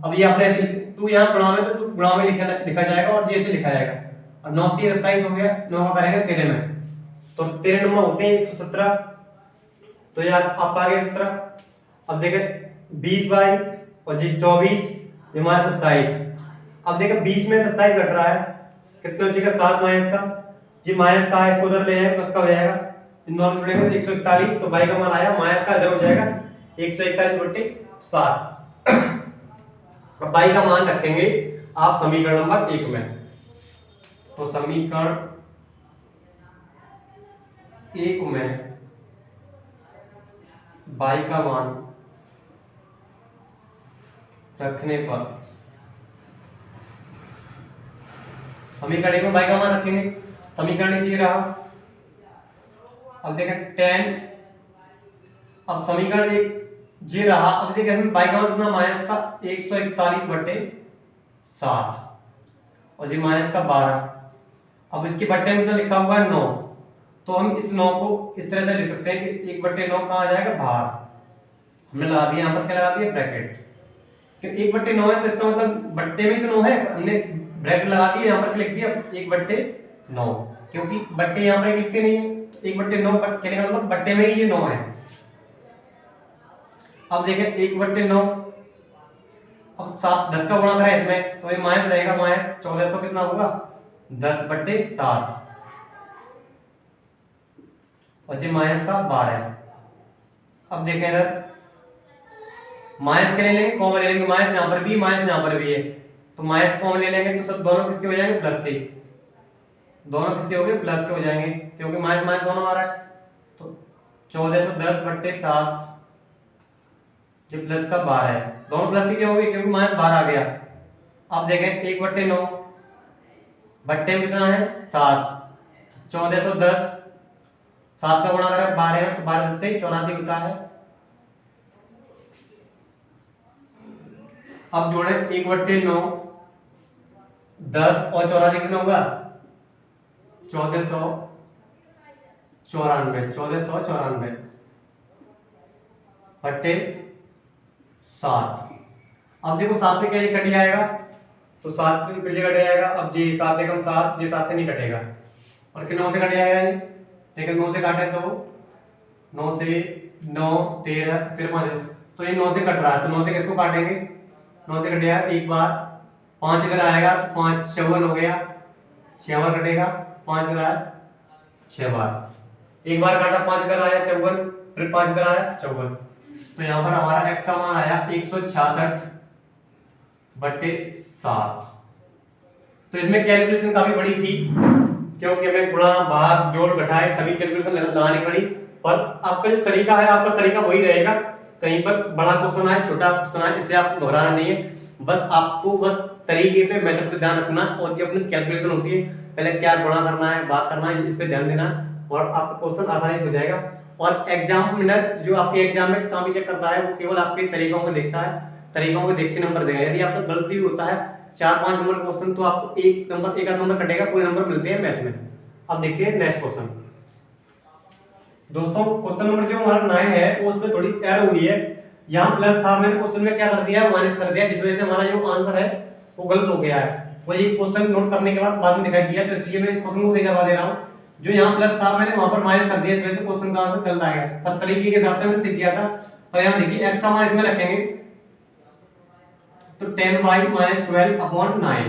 अब ये आपने ऐसे 2 यहाँ गुणा में, तो 2 गुणा में लिखा जाएगा, और ये ऐसे लिखा जाएगा, और 9 3 27 हो गया, 9 का करेंगे 13 में, तो 13 नंबर होते हैं 117, तो ये आपका आ गया 17। अब देखें 20 बाई और जी 24, ये माइनस 27। अब देखें 20 में 27 घट रहा है, कितने हो जाएगा 7 माइनस का, जी माइनस का है इसको उधर ले जाए प्लस का हो जाएगा, इन दोनों जुड़ेंगे 141, तो बाई का मान आया माइनस का इधर हो जाएगा 141/7। अब बाई का मान रखेंगे आप समीकरण नंबर 1 में, तो समीकरण 1 में बाई का मान रखने पर, समीकरण 1 में बाई का मान रखेंगे, समीकरण ये रहा। अब देखें 10, अब समीकरण 1 ये रहा। अब देखें बाई का मान कितना माइनस का 141/7 और जी माइनस का 12। अब इसके बट्टे में तो लिखा हुआ है 9, तो हम इस 9 को इस तरह से लिख सकते हैं कि 1/9 कहाँ आ जाएगा बाहर, हमने लगा दिया, यहाँ पर क्या लगा दिया ब्रैकेट, क्योंकि 1/9 है तो इसका मतलब बट्टे में तो 9 है, हमने ब्रैकेट लगा दिया, यहाँ पर लिख दिया 1/9, क्योंकि बट्टे यहाँ पर लिखते नहीं है, तो 1/9 कहने का मतलब बट्टे में ही ये 9 है। अब देखें 1/9, अब 10 का गुणा करें इसमें तो ये माइनस रहेगा, माइनस 1400 कितना होगा 10/7 और जी माइनस का 12। अब देखें इधर माइनस के ले लेंगे, कॉमन ले लेंगे, माइनस यहाँ पर भी माइनस यहाँ पर भी है, तो माइनस कॉमन ले लेंगे तो सब दोनों किसके हो जाएंगे प्लस के, दोनों किसके हो गए प्लस के हो जाएंगे, क्योंकि माइनस माइनस दोनों आ रहा है, तो 1410/7 जो प्लस का 12 है, दोनों प्लस के क्या हो गए क्योंकि माइनस 12 आ गया। अब देखें 1/9 बट्टे में कितना है 7, 1410 7 का गुणा करें 12 में तो 12 सत्ते 84 होता है। अब जोड़े 1/9 10 और 84 कितना होगा 1494 बट्टे 7। अब देखो 7 से क्या ये कट जाएगा, तो 7 से फिर कट जाएगा, अब जी 7 एकम 7, जी 7 से नहीं कटेगा, और फिर 9 से कट जाएगा ये, लेकिन 9 से काटे तो 9 से 9 13 फिर 5, तो ये 9 से कट रहा है, तो 9 से किसको काटेंगे, 9 से कटेगा एक बार, 5 इधर आएगा तो 5 54 हो गया, 6 बार कटेगा, 5 इधर आया 6 बार, एक बार काटा 5 इधर आया 54, फिर 5 इधर आया 54, तो यहाँ पर हमारा x का मान आया 166/7। तो इसमें कैलकुलेशन काफी बड़ी थी, क्योंकि हमें गुणा भाग जोड़ घटाए सभी कैलकुलेशन लगानी पड़ी, पर आपका जो तरीका है आपका तरीका वही रहेगा, कहीं पर बड़ा क्वेश्चन आए छोटा क्वेश्चन आए इससे आपको घबराना नहीं है, बस आपको बस तरीके पे मेथड पे ध्यान रखना, और जो अपनी कैलकुलेशन होती है पहले क्या गुणा करना है भाग करना है इस पे ध्यान देना, और आपका क्वेश्चन आसानी से हो जाएगा। और एग्जामिनर जो आपके एग्जाम में काम चेक करता है वो केवल आपके तरीकों को देखता है, तरीकों को देख के नंबर देगा, यदि आपका गलती भी होता है 4-5 नंबर क्वेश्चन तो आपको एक आध नंबर कटेगा, पूरे नंबर मिलते हैं मैथ में। अब देखते हैं नेक्स्ट क्वेश्चन। दोस्तों क्वेश्चन नंबर जो हमारा 9 है वो उसमें थोड़ी एरर हुई है, यहाँ प्लस था मैंने क्वेश्चन में क्या कर दिया माइनस कर दिया, जिस वजह से हमारा जो आंसर है वो गलत हो गया है, वो ये क्वेश्चन नोट करने के बाद में दिखाई दिया, तो इसलिए मैं इस क्वेश्चन को सही करवा दे रहा हूँ, जो यहाँ प्लस था मैंने वहां पर माइनस कर दिया, इस वजह से क्वेश्चन का आंसर गलत आ गया, पर तरीके के हिसाब से मैंने सीख किया था। और यहाँ देखिए x का मान इसमें रखेंगे तो 10y-12/9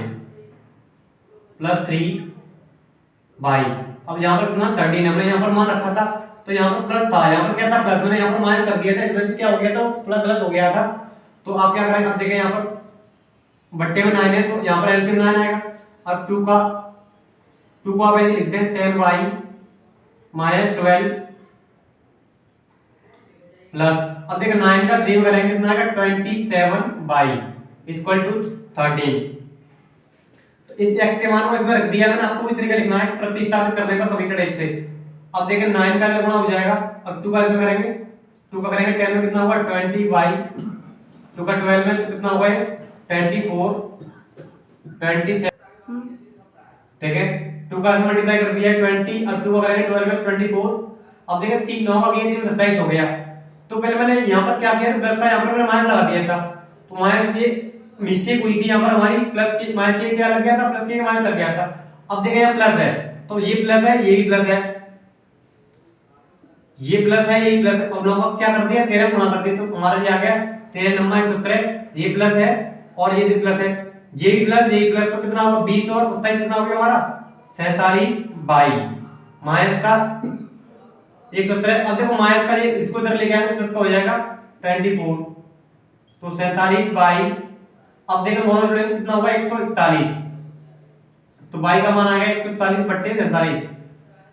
प्लस 3y, अब यहाँ पर कितना 13 हमने यहाँ पर मान रखा था, तो यहाँ पर प्लस था, यहाँ पर क्या था प्लस, मैंने यहाँ पर माइनस कर दिया था, इस वजह से क्या हो गया था प्लस गलत हो गया था। तो आप क्या करेंगे, अब देखें यहाँ पर बट्टे में 9 है तो यहाँ पर एलसीएम 9 आएगा, अब 2 को आप ऐसे लिखते हैं 10y-12 प्लस, अब देखो 9 का 3 करेंगे कितना आएगा 27y इक्वल टू 13। तो इस x के मान को इसमें रख दिया, मैंने आपको इस तरीके लिखना है प्रतिस्थापित करने का समीकरण 1 से। अब देखिए 9 का गुणा हो जाएगा, अब 2 का इसमें करेंगे, 2 का करेंगे 10 में कितना होगा 20y, 2 का 12 में तो कितना होगा 24 27, ठीक है 2 का मल्टीप्लाई कर दिया 20, अब 2 का करेंगे 12 में 24, अब देखिए 3 9 का किया 3 27 हो गया। तो पहले मैंने यहाँ पर क्या किया प्लस था, यहाँ पर मैंने माइनस लगा दिया था, तो माइनस ये मिस्टेक हुई थी, यहाँ पर हमारी प्लस की माइनस के क्या लग गया था, प्लस के माइनस लग गया था, अब देखें यहाँ प्लस है, तो ये प्लस है, ये भी प्लस है, ये प्लस है, ये प्लस है। अब लोगों को क्या कर दिया, 13 गुणा कर दिया, तो हमारा ये आ गया 13 नंबर 117, ये प्लस है और ये भी प्लस है, ये भी प्लस, ये भी प्लस, तो कितना होगा 20 और 27 कितना हो गया हमारा 47 बाई माइनस का 117। अब देखो माइनस का ये इसको इधर लेके आएंगे प्लस का हो जाएगा 24, तो 47 बाई, अब देखो दोनों जुड़ेंगे कितना होगा 141, तो बाई का मान आ गया 141 बट्टे 47।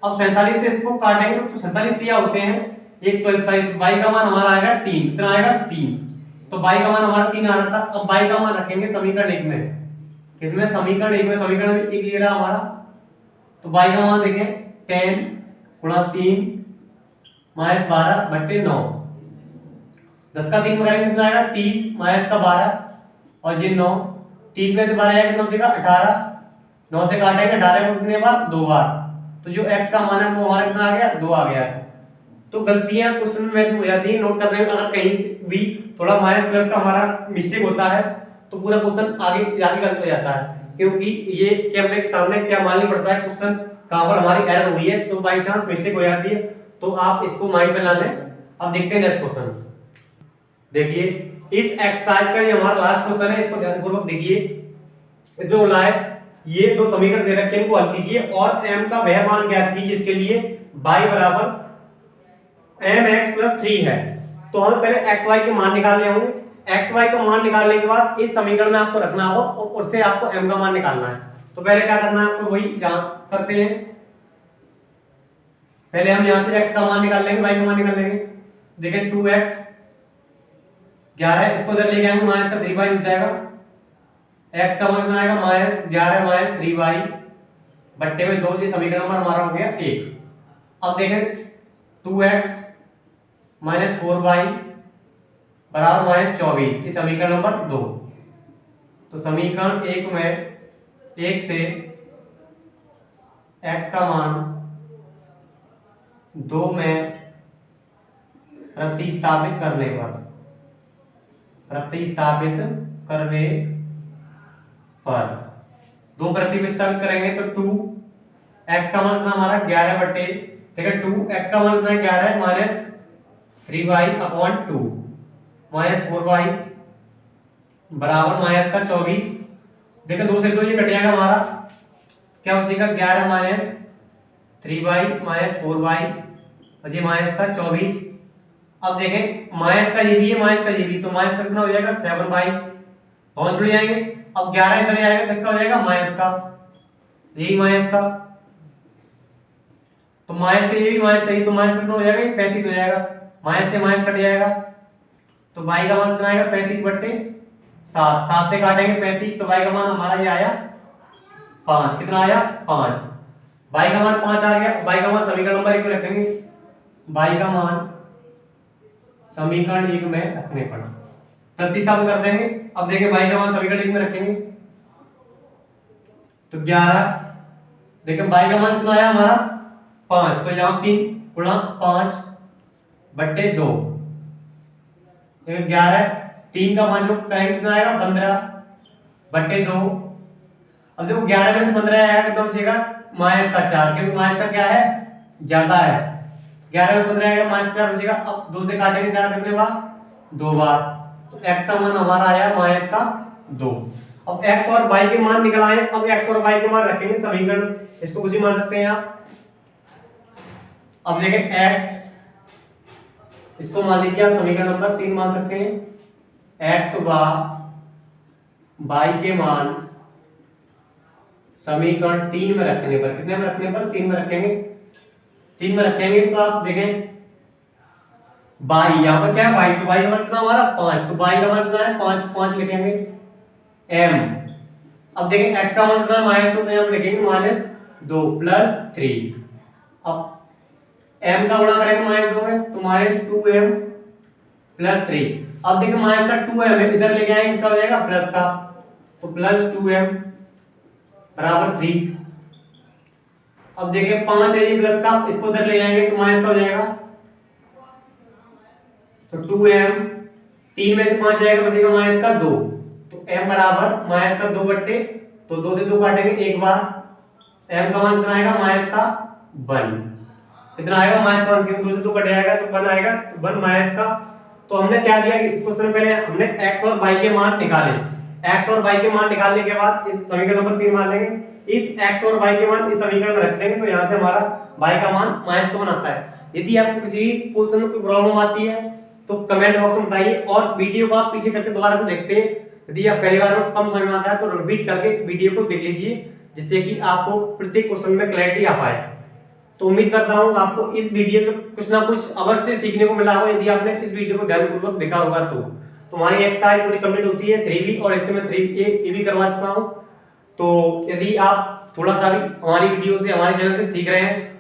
अब 47 से इसको काटेंगे तो 47 दिया होते हैं 141, तो बाई का मान हमारा आएगा 3, कितना आएगा 3, तो बाई का मान हमारा 3 आ रहा था। अब बाई का मान रखेंगे समीकरण 1 में, किसमें समीकरण 1 में, समीकरण में 1 ले रहा हमारा, तो बाई का मान देखें 10 गुणा 3 माइनस 12 बट्टे 9, 10 का 3 करेंगे कितना आएगा 30 माइनस का 12 और ये 9, 30 में से 12 आएगा कितना बचेगा 18, 9 से काटेंगे 18 को कितने बार 2 बार, तो जो x का मान है वो हमारा कितना आ गया 2 आ गया। तो गलतियां क्वेश्चन में हो जाती है, नोट कर रहे हैं, अगर कहीं भी थोड़ा माइनस प्लस का हमारा मिस्टेक होता है तो पूरा क्वेश्चन आगे गलत हो जाता है, क्योंकि ये कैमरे के सामने क्या मालूम पड़ता है क्वेश्चन कहां पर हमारी एरर हुई है, तो बाई चांस मिस्टेक हो जाती है, तो आप इसको माइंड में ला लें। अब देखते हैं नेक्स्ट क्वेश्चन। देखिए इस एक्सरसाइज का ये हमारा लास्ट क्वेश्चन है, इसको ध्यानपूर्वक देखिए। इसमें बोला है ये दो समीकरण दे रखे हैं, इनको हल कीजिए और m का वह मान ज्ञात कीजिए जिसके लिए y बराबर mx + 3 है। तो हमें पहले xy के मान निकालने होंगे, xy का मान निकालने के बाद इस समीकरण में आपको रखना होगा और उससे आपको m का मान निकालना है। तो पहले क्या करना है आपको, वही जांच करते हैं। पहले हम यहां से x का मान निकाल लेंगे, y का मान निकाल लेंगे। देखें 2x 11, इसको इधर ले आएंगे माइनस का 3y हो जाएगा, x का मान कितना आएगा -11 - 3y बट्टे में 2, ये समीकरण नंबर हमारा हो गया 1। अब देखें 2x - 4y बराबर -24, ये समीकरण नंबर 2। तो समीकरण 1 में 1 से x का मान 2 में प्रतिस्थापित करने पर 2 प्रतिस्थापित करेंगे तो 2x का मान कितना हमारा 11 बट्टे, देखिए 2x का मान कितना है 11 माइनस 3y/2 माइनस 4y बराबर माइनस का 24। देखिए 2 से 2 ये कट जाएगा, हमारा क्या बचेगा 11 माइनस 3y माइनस 4y और ये माइनस का 24। अब देखें माइनस का ये भी है, माइनस का ये भी, तो माइनस का कितना हो जाएगा 7y, दोनों जुड़ जाएंगे। अब 11 इधर आएगा, किसका हो जाएगा माइनस का, यही माइनस का, तो माइनस का ये भी माइनस का ही, तो माइनस कितना हो जाएगा 35 हो जाएगा, माइनस से माइनस कट जाएगा, तो y का मान कितना आएगा 35 बट्टे 7, 7 से काटेंगे 35, तो y का मान हमारा ये आया 5, कितना आया 5, y का मान 5 आ गया। y का मान समीकरण नंबर 1 में रखेंगे, y का मान समीकरण 1 में रखने पर प्रतिस्थापित कर देंगे। अब देखिए y का मान समीकरण 1 में रखेंगे तो 11, देखिए y का मान कितना आया हमारा 5, तो यहाँ 3 गुणा 5 बट्टे 2, देखिए 11, 3 का 5 लोग करेंगे कितना आएगा 15 बट्टे 2। अब देखो 11 में से 15 आया कितना बचेगा माइनस का 4, क्योंकि माइनस का क्या है ज्यादा है, 11 में 15 आएगा माइनस 4 बचेगा। अब 2 से काटेंगे 4 कितने बार 2 बार, तो x का मान हमारा आया माइनस का 2। अब x और y के मान निकल आए, अब x और y के मान रखेंगे समीकरण, इसको कुछ ही मान सकते हैं आप। अब देखें x, इसको मान लीजिए आप समीकरण नंबर 3 मान सकते हैं, x व y के मान समीकरण 3 में रखने पर, कितने में रखने पर 3 में रखेंगे, 3 में रखेंगे तो आप देखें y यहाँ पर क्या है y, तो y का मान कितना हमारा 5, तो y का मान कितना है 5, तो 5 लिखेंगे m। अब देखें x का मान कितना है -2, तो यहाँ पर लिखेंगे -2 + 3। अब m का गुणा करेंगे -2 में तो -2m + 3। अब देखिए माइनस का 2m है, इधर लेके आएंगे इसका हो जाएगा प्लस का, तो +2m बराबर 3। अब देखिए 5 है ये प्लस का, इसको उधर ले जाएंगे तो माइनस का हो जाएगा, तो 2m, 3 में से 5 जाएगा बचेगा माइनस का 2, तो m बराबर -2 बट्टे, तो 2 से 2 काटेंगे एक बार, m का मान कितना आएगा माइनस का 1, कितना आएगा माइनस 1, क्योंकि 2 से 2 कट जाएगा तो 1 आएगा, तो 1 माइनस का। तो हमने क्या दिया कि इस क्वेश्चन में पहले हमने x और y के मान निकाले, x और y के मान निकालने के बाद इस समीकरण पर 3 मान लेंगे, इस x और y के मान इस समीकरण में रख देंगे, तो यहाँ से हमारा y का मान माइनस का मान आता है। यदि आपको किसी भी क्वेश्चन में कोई प्रॉब्लम आती है तो कमेंट बॉक्स में बताइए, और वीडियो को आप पीछे करके दोबारा से देखते हैं। यदि आप पहली बार में कम समझ में आता है तो रिपीट करके वीडियो को देख लीजिए, जिससे कि आपको प्रत्येक क्वेश्चन में क्लैरिटी आ पाए। तो उम्मीद करता हूँ आपको इस वीडियो से कुछ ना कुछ अवश्य सीखने को मिला होगा, यदि आपने इस वीडियो को ध्यानपूर्वक देखा होगा तो हमारी एक्सरसाइज पूरी कंप्लीट होती है 3B, और ऐसे में 3A भी करवा चुका हूँ। तो यदि आप थोड़ा सा भी हमारी वीडियो से, हमारे चैनल से सीख रहे हैं